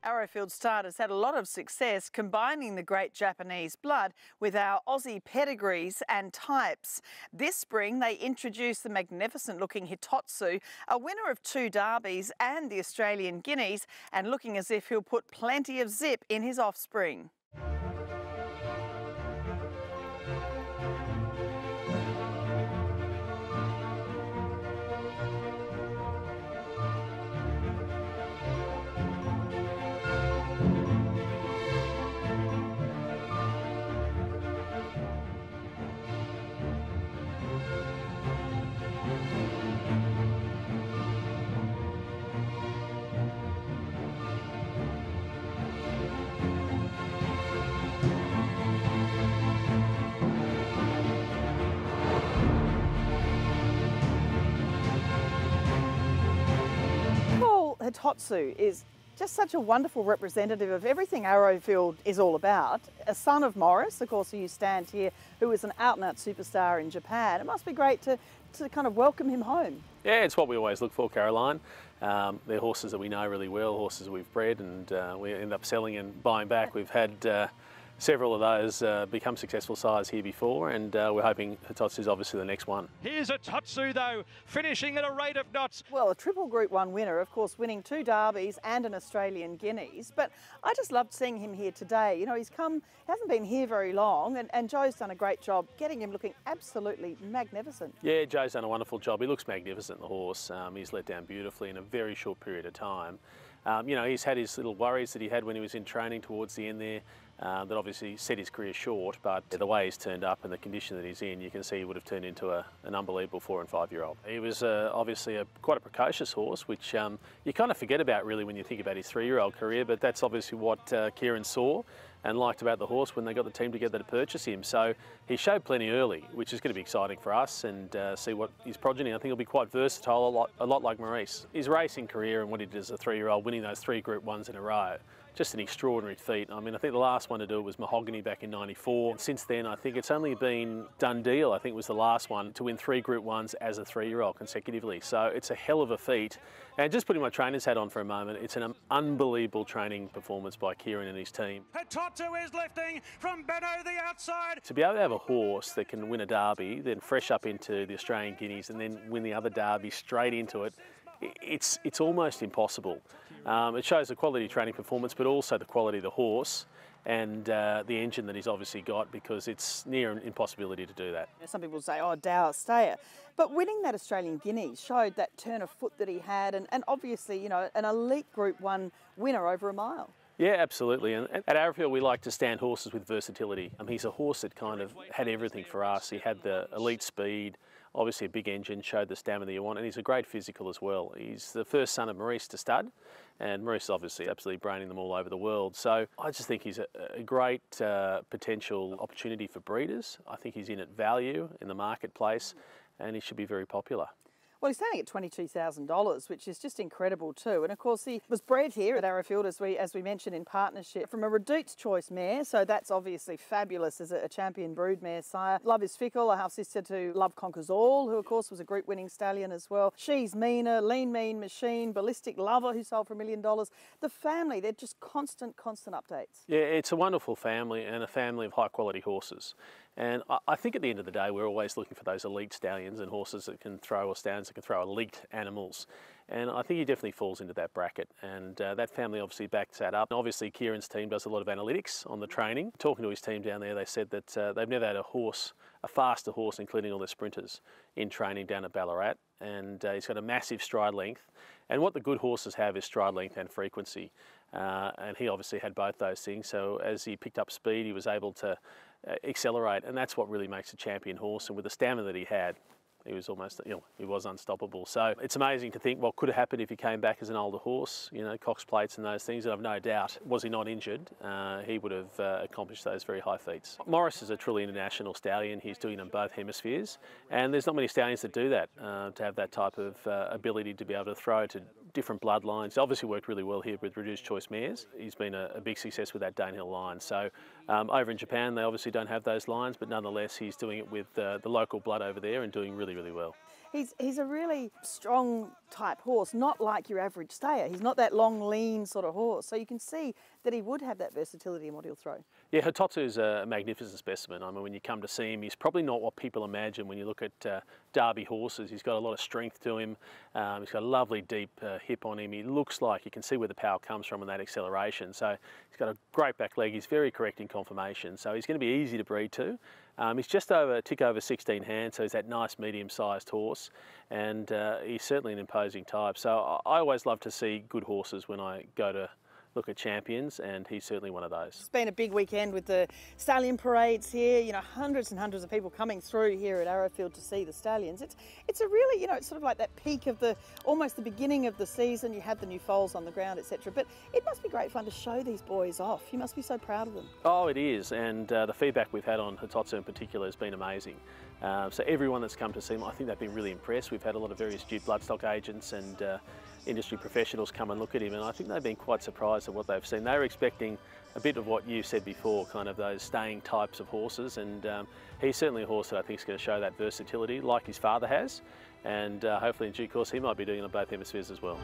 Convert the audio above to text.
Arrowfield Stud has had a lot of success combining the great Japanese blood with our Aussie pedigrees and types. This spring they introduced the magnificent looking Hitotsu, a winner of 2 derbies and the Australian Guineas, and looking as if he'll put plenty of zip in his offspring. Hitotsu is just such a wonderful representative of everything Arrowfield is all about. A son of Morris, of course, who you stand here, who is an out-and-out superstar in Japan. It must be great to kind of welcome him home. Yeah, it's what we always look for, Caroline. They're horses that we know really well, horses that we've bred, and we end up selling and buying back. We've had several of those become successful sires here before, and we're hoping Hitotsu is obviously the next one. Here's Hitotsu though, finishing at a rate of knots. Well, a triple Group 1 winner, of course, winning 2 derbies and an Australian Guineas. But I just loved seeing him here today. You know, he hasn't been here very long, and Joe's done a great job getting him looking absolutely magnificent. Yeah, Joe's done a wonderful job. He looks magnificent, the horse. He's let down beautifully in a very short period of time. You know, he's had his little worries that he had when he was in training towards the end there. That obviously set his career short, but the way he's turned up and the condition that he's in, you can see he would have turned into an unbelievable 4- and 5-year-old. He was obviously quite a precocious horse, which you kind of forget about really when you think about his 3-year-old career, but that's obviously what Kieran saw and liked about the horse when they got the team together to purchase him. So he showed plenty early, which is going to be exciting for us, and see what his progeny. I think he'll be quite versatile, a lot like Maurice. His racing career and what he did as a 3-year-old, winning those 3 Group 1s in a row, just an extraordinary feat. I mean, I think the last one to do it was Mahogany back in '94. And since then, I think it's only been Dundee, I think was the last one to win 3 Group 1s as a 3-year-old consecutively. So it's a hell of a feat. And just putting my trainer's hat on for a moment, it's an unbelievable training performance by Kieran and his team. Hitotsu is lifting from Benno the outside. To be able to have a horse that can win a derby, then fresh up into the Australian Guineas and then win the other derby straight into it, it's almost impossible. It shows the quality of training performance, but also the quality of the horse and the engine that he's obviously got, because it's near an impossibility to do that. Some people say, oh, Dower Stayer. But winning that Australian Guineas showed that turn of foot that he had, and obviously, you know, an elite Group 1 winner over a mile. Yeah, absolutely. And at Arrowfield, we like to stand horses with versatility. He's a horse that kind of had everything for us. He had the elite speed, obviously a big engine, showed the stamina that you want, and he's a great physical as well. He's the first son of Maurice to stud, and Maurice is obviously absolutely braining them all over the world. So I just think he's a great potential opportunity for breeders. I think he's in at value in the marketplace, and he should be very popular. Well, he's standing at $22,000, which is just incredible too. And of course, he was bred here at Arrowfield, as we mentioned, in partnership from a Redute's Choice mare. So that's obviously fabulous as a champion broodmare sire. Love is Fickle, a half sister to Love Conquers All, who of course was a group winning stallion as well. She's Meaner, Lean Mean Machine, Ballistic Lover, who sold for $1 million. The family, they're just constant updates. Yeah, it's a wonderful family, and a family of high quality horses. And I think at the end of the day, we're always looking for those elite stallions and horses that can throw, or stallions that can throw elite animals. And I think he definitely falls into that bracket. And that family obviously backs that up. And obviously, Kieran's team does a lot of analytics on the training. Talking to his team down there, they said that they've never had a faster horse, including all their sprinters, in training down at Ballarat. And he's got a massive stride length. And what the good horses have is stride length and frequency. And he obviously had both those things. So as he picked up speed, he was able to accelerate, and that's what really makes a champion horse. And with the stamina that he had, he was almost, you know, he was unstoppable. So it's amazing to think what could have happened if he came back as an older horse, you know, Cox plates and those things. And I've no doubt, was he not injured, he would have accomplished those very high feats. Morris is a truly international stallion. He's doing it in both hemispheres, and there's not many stallions that do that, to have that type of ability to be able to throw to different bloodlines. Obviously worked really well here with Reduced Choice mares. He's been a big success with that Danehill line. So over in Japan, they obviously don't have those lines, but nonetheless, he's doing it with the local blood over there and doing really, really well. He's a really strong type horse, not like your average stayer. He's not that long, lean sort of horse. So you can see that he would have that versatility in what he'll throw. Yeah, Hitotsu is a magnificent specimen. I mean, when you come to see him, he's probably not what people imagine when you look at derby horses. He's got a lot of strength to him. He's got a lovely deep hip on him. He looks like you can see where the power comes from in that acceleration. So he's got a great back leg. He's very correct in conformation. So he's going to be easy to breed to. He's just a tick over 16 hands, so he's that nice medium-sized horse, and he's certainly an imposing type. So I always love to see good horses when I go to look at champions, and he's certainly one of those. It's been a big weekend with the stallion parades here. You know, hundreds and hundreds of people coming through here at Arrowfield to see the stallions. It's a really, you know, it's sort of like that peak of almost the beginning of the season. You have the new foals on the ground, etc. But it must be great fun to show these boys off. You must be so proud of them. Oh, it is, and the feedback we've had on Hitotsu in particular has been amazing. So everyone that's come to see them, I think they've been really impressed. We've had a lot of very astute bloodstock agents and industry professionals come and look at him, and I think they've been quite surprised at what they've seen. They were expecting a bit of what you said before, kind of those staying types of horses, and he's certainly a horse that I think is going to show that versatility like his father has, and hopefully in due course he might be doing it on both hemispheres as well.